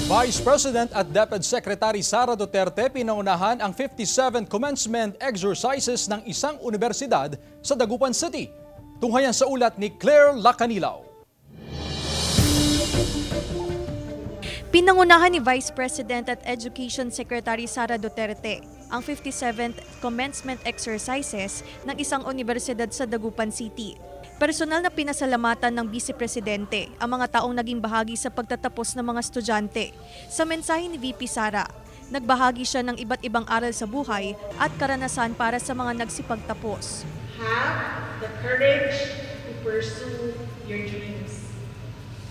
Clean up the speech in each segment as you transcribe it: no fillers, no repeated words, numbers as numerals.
Vice President at DepEd Secretary Sara Duterte pinangunahan ang 57th commencement exercises ng isang universidad sa Dagupan City. Tunghayan sa ulat ni Claire Lacanilaw. Pinangunahan ni Vice President at Education Secretary Sara Duterte ang 57th commencement exercises ng isang universidad sa Dagupan City. Personal na pinasalamatan ng Vice Presidente ang mga taong naging bahagi sa pagtatapos ng mga estudyante. Sa mensahe ni VP Sara, nagbahagi siya ng iba't ibang aral sa buhay at karanasan para sa mga nagsipagtapos. Have the courage to pursue your dreams.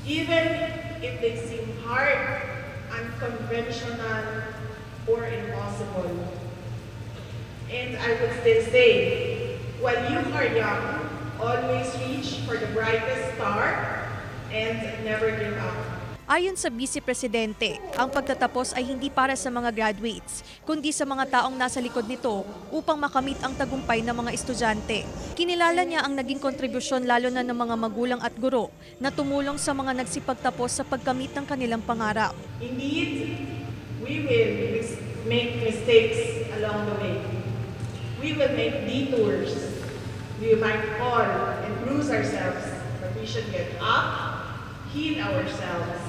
Even if they seem hard, unconventional, or impossible. And I would still say, while you are young, always reach for the brightest star and never give up. Ayon sa Vice Presidente, ang pagtatapos ay hindi para sa mga graduates, kundi sa mga taong nasa likod nito upang makamit ang tagumpay ng mga estudyante. Kinilala niya ang naging kontribusyon lalo na ng mga magulang at guro na tumulong sa mga nagsipagtapos sa pagkamit ng kanilang pangarap. Indeed, we will make mistakes along the way. We will make detours. We might fall and bruise ourselves, but we should get up, heal ourselves,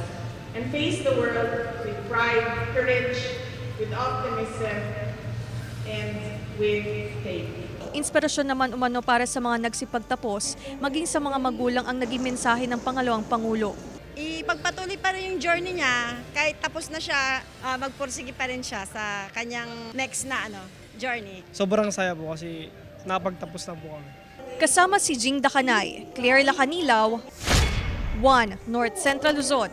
and face the world with pride, courage, with optimism, and with faith. Inspirasyon naman umano para sa mga nagsipagtapos, maging sa mga magulang ang naging mensahe ng pangalawang Pangulo. Ipagpatuloy pa rin yung journey niya, kahit tapos na siya, magpursige pa rin siya sa kanyang next na journey. Sobrang saya po kasi napagtapos na po kami. Kasama si Jing Dakanay, Claire Lacanilaw, 1 North Central Luzon.